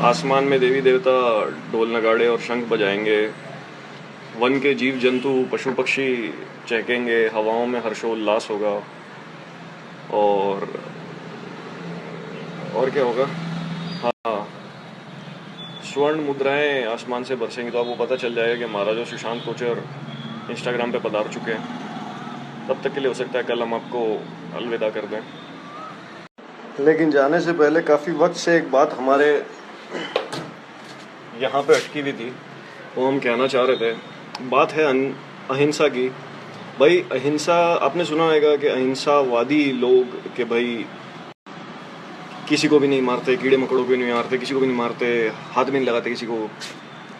आसमान में देवी देवता ढोल नगाड़े और शंख बजाएंगे। वन के जीव जंतु पशु पक्षी चहकेंगे। हवाओं में हर्षोल्लास होगा। और क्या होगा? हाँ, स्वर्ण मुद्राएं आसमान से बरसेंगी। तो आपको पता चल जाएगा कि महाराजा सुशांत कोचर इंस्टाग्राम पे पधार चुके हैं। तब तक के लिए हो सकता है कल हम आपको अलविदा कर दें। लेकिन जाने से पहले काफ़ी वक्त से एक बात हमारे यहाँ पे अटकी हुई थी, वो हम कहना चाह रहे थे। बात है अहिंसा की। भाई अहिंसा, आपने सुना होगा कि अहिंसावादी लोग कि भाई किसी को भी नहीं मारते, कीड़े मकोड़ों को भी नहीं मारते, किसी को भी नहीं मारते, हाथ भी नहीं लगाते किसी को।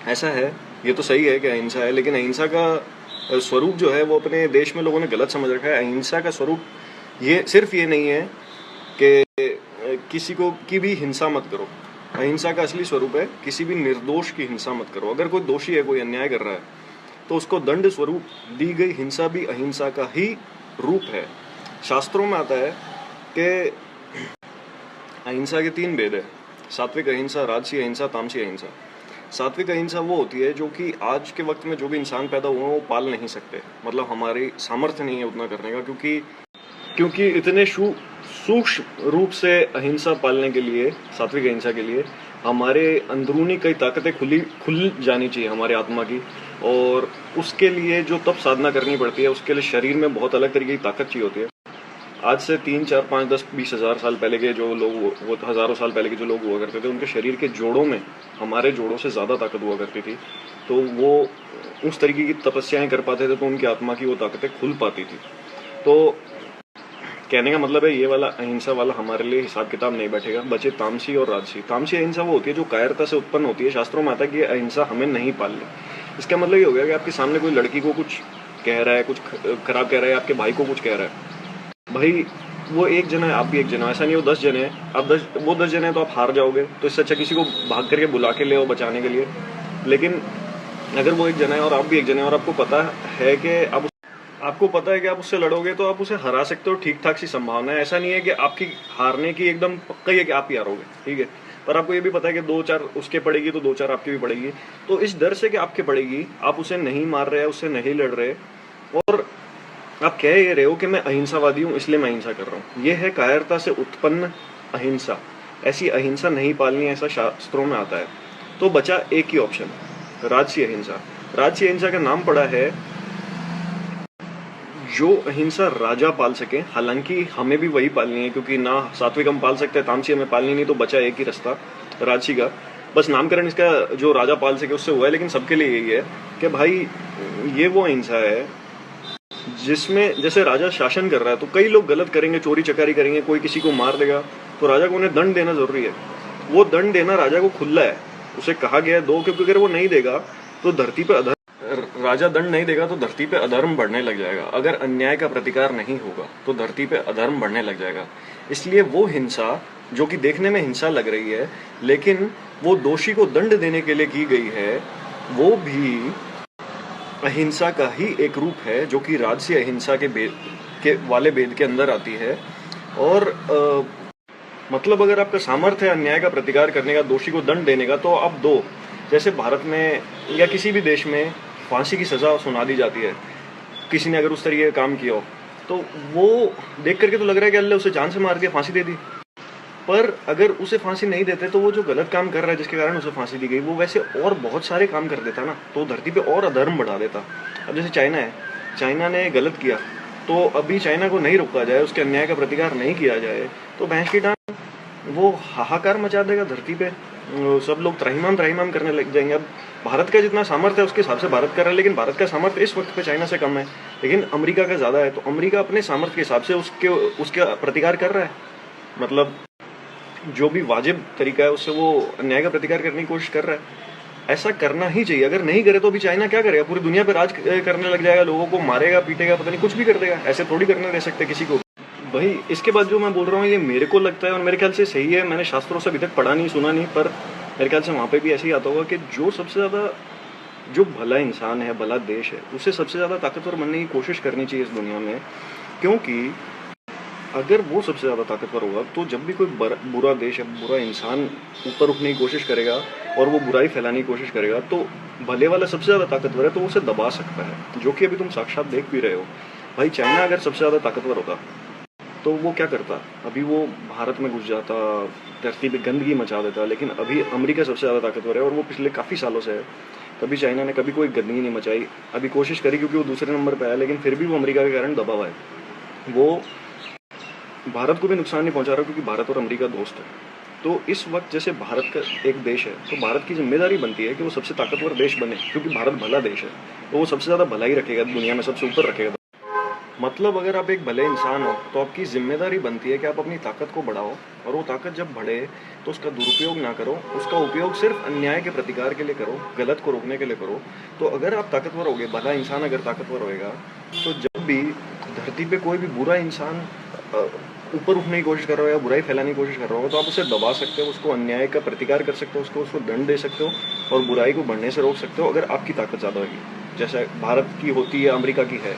ऐसा है, ये तो सही है कि अहिंसा है, लेकिन अहिंसा का स्वरूप जो है वो अपने देश में लोगों ने गलत समझ रखा है। अहिंसा का स्वरूप ये सिर्फ ये नहीं है कि किसी को की भी हिंसा मत करो। अहिंसा का असली स्वरूप है किसी भी निर्दोष की हिंसा मत करो। अगर कोई दोषी है, कोई अन्याय कर रहा है, तो उसको दंड स्वरूप दी गई हिंसा भी अहिंसा का ही रूप है। शास्त्रों में आता है कि अहिंसा के 3 भेद है: सात्विक अहिंसा, राजसी अहिंसा, तामसी अहिंसा। सात्विक अहिंसा वो होती है जो कि आज के वक्त में जो भी इंसान पैदा हुआ है वो पाल नहीं सकते, मतलब हमारी सामर्थ्य नहीं है उतना करने का, क्योंकि इतने सूक्ष्म रूप से अहिंसा पालने के लिए, सात्विक अहिंसा के लिए हमारे अंदरूनी कई ताकतें खुल जानी चाहिए हमारे आत्मा की। और उसके लिए जो तप साधना करनी पड़ती है, उसके लिए शरीर में बहुत अलग तरीके की ताकत चाहिए होती है। आज से 3, 4, 5, 10, 20 हजार साल पहले के जो लोग, वो हजारों साल पहले के जो लोग हुआ करते थे, उनके शरीर के जोड़ों में हमारे जोड़ों से ज़्यादा ताकत हुआ करती थी। तो वो उस तरीके की तपस्याएं कर पाते थे, तो उनकी आत्मा की वो ताकतें खुल पाती थी। तो कहने का मतलब है, ये वाला अहिंसा वाला हमारे लिए हिसाब किताब नहीं बैठेगा। बचे तामसी और राजसी। तामसी अहिंसा वो होती है जो कायरता से उत्पन्न होती है। शास्त्रों में आता है कि ये अहिंसा हमें नहीं पालनी। इसका मतलब ये हो गया कि आपके सामने कोई लड़की को कुछ कह रहा है, कुछ खराब कह रहा है, आपके भाई को कुछ कह रहा है, भाई वो एक जना है, आप भी एक जना, ऐसा नहीं वो 10 जने हैं, वो 10 जने हैं तो आप हार जाओगे। तो इससे अच्छा किसी को भाग करके बुला के ले आओ बचाने के लिए। लेकिन अगर वो एक जना है और आप भी एक जने हैं और आपको पता है कि आप उससे लड़ोगे तो आप उसे हरा सकते हो, ठीक ठाक सी संभावना है। ऐसा नहीं है कि आपकी हारने की एकदम पक्का ही है कि आप ही हारोगे, ठीक है, पर आपको ये भी पता है कि 2-4 उसके पड़ेगी तो 2-4 आपकी भी पड़ेगी। तो इस डर से कि आपके पड़ेगी, आप उसे नहीं मार रहे, उससे नहीं लड़ रहे, और आप कह ये रहे हो कि मैं अहिंसावादी हूँ इसलिए मैं अहिंसा कर रहा हूँ। ये है कायरता से उत्पन्न अहिंसा। ऐसी अहिंसा नहीं पालनी, ऐसा शास्त्रों में आता है। तो बचा एक ही ऑप्शन, राजसी अहिंसा। राजसी अहिंसा का नाम पड़ा है जो अहिंसा राजा पाल सके। हालांकि हमें भी वही पालनी है, क्योंकि ना सात्विक हम पाल सकते हैं, तामसी हमें पालनी नहीं, तो बचा एक ही रास्ता राजसी का। बस नामकरण इसका जो राजा पाल सके उससे हुआ है, लेकिन सबके लिए यही है कि भाई ये वो अहिंसा है जिसमें जैसे राजा शासन कर रहा है तो कई लोग गलत करेंगे, चोरी चकारी करेंगे, कोई किसी को मार देगा, तो राजा को उन्हें दंड देना जरूरी है। वो दंड देना राजा को खुला है, उसे कहा गया है दो, क्योंकि अगर वो नहीं देगा तो धरती पे राजा दंड नहीं देगा तो धरती पे अधर्म बढ़ने लग जाएगा। अगर अन्याय का प्रतिकार नहीं होगा तो धरती पे अधर्म बढ़ने लग जाएगा। इसलिए वो हिंसा जो कि देखने में हिंसा लग रही है, लेकिन वो दोषी को दंड देने के लिए की गई है, वो भी अहिंसा का ही एक रूप है, जो कि राजसी अहिंसा के वाले भेद के अंदर आती है। और मतलब अगर आपका सामर्थ्य है अन्याय का प्रतिकार करने का, दोषी को दंड देने का, तो आप दो। जैसे भारत में या किसी भी देश में फांसी की सजा सुना दी जाती है, किसी ने अगर उस तरीके का काम किया हो, तो वो देख करके तो लग रहा है कि अल्लाह उसे जान से मार दिया, फांसी दे दी। पर अगर उसे फांसी नहीं देते तो वो जो गलत काम कर रहा है जिसके कारण उसे फांसी दी गई, वो वैसे और बहुत सारे काम कर देता ना, तो धरती पे और अधर्म बढ़ा देता। अब जैसे चाइना है, चाइना ने गलत किया, तो अभी चाइना को नहीं रोका जाए, उसके अन्याय का प्रतिकार नहीं किया जाए, तो भैंस की टांग वो हाहाकार मचा देगा धरती पे। सब लोग त्राहिमाम करने लग जाएंगे। अब भारत का जितना सामर्थ्य है उसके हिसाब से भारत कर रहा है, लेकिन भारत का सामर्थ्य इस वक्त पे चाइना से कम है, लेकिन अमेरिका का ज्यादा है। तो अमेरिका अपने सामर्थ्य के हिसाब से उसके प्रतिकार कर रहा है, मतलब जो भी वाजिब तरीका है उससे वो अन्याय का प्रतिकार करने की कोशिश कर रहा है। ऐसा करना ही चाहिए। अगर नहीं करे तो अभी चाइना क्या करेगा? पूरी दुनिया पे राज करने लग जाएगा, लोगों को मारेगा, पीटेगा, पता नहीं कुछ भी कर देगा। ऐसे थोड़ी करने दे सकते किसी को। भाई इसके बाद जो मैं बोल रहा हूँ ये मेरे को लगता है और मेरे ख्याल से सही है। मैंने शास्त्रों से अभी तक पढ़ा नहीं, सुना नहीं, पर मेरे ख्याल से वहाँ पे भी ऐसे ही आता होगा कि जो सबसे ज़्यादा जो भला इंसान है, भला देश है, उसे सबसे ज़्यादा ताकतवर बनने की कोशिश करनी चाहिए इस दुनिया में। क्योंकि अगर वो सबसे ज़्यादा ताकतवर होगा तो जब भी कोई बुरा देश या बुरा इंसान ऊपर उठने की कोशिश करेगा और वो बुराई फैलाने की कोशिश करेगा, तो भले वाला सबसे ज़्यादा ताकतवर है तो वो उसे दबा सकता है, जो कि अभी तुम साक्षात देख भी रहे हो। भाई चाइना अगर सबसे ज़्यादा ताकतवर होता तो वो क्या करता, अभी वो भारत में घुस जाता, धरती पे गंदगी मचा देता। लेकिन अभी अमेरिका सबसे ज़्यादा ताकतवर है और वो पिछले काफ़ी सालों से है। कभी चाइना ने कभी कोई गंदगी नहीं मचाई, अभी कोशिश करी क्योंकि वो दूसरे नंबर पे आया, लेकिन फिर भी वो अमेरिका के कारण दबा हुआ है। वो भारत को भी नुकसान नहीं पहुंचा रहा क्योंकि भारत और अमेरिका दोस्त है। तो इस वक्त जैसे भारत का एक देश है तो भारत की जिम्मेदारी बनती है कि वो सबसे ताकतवर देश बने, क्योंकि भारत भला देश है तो वो सबसे ज़्यादा भलाई रखेगा, दुनिया में सबसे ऊपर रखेगा। मतलब अगर आप एक भले इंसान हो तो आपकी जिम्मेदारी बनती है कि आप अपनी ताकत को बढ़ाओ, और वो ताकत जब बढ़े तो उसका दुरुपयोग ना करो, उसका उपयोग सिर्फ अन्याय के प्रतिकार के लिए करो, गलत को रोकने के लिए करो। तो अगर आप ताकतवर होगे, भला इंसान अगर ताकतवर होएगा, तो जब भी धरती पे कोई भी बुरा इंसान ऊपर उठने की कोशिश कर रहा हो या बुराई फैलाने की कोशिश कर रहा हो, तो आप उसे दबा सकते हो, उसको अन्याय का प्रतिकार कर सकते हो, उसको दंड दे सकते हो और बुराई को बढ़ने से रोक सकते हो अगर आपकी ताकत ज़्यादा होगी, जैसे भारत की होती है, अमेरिका की है।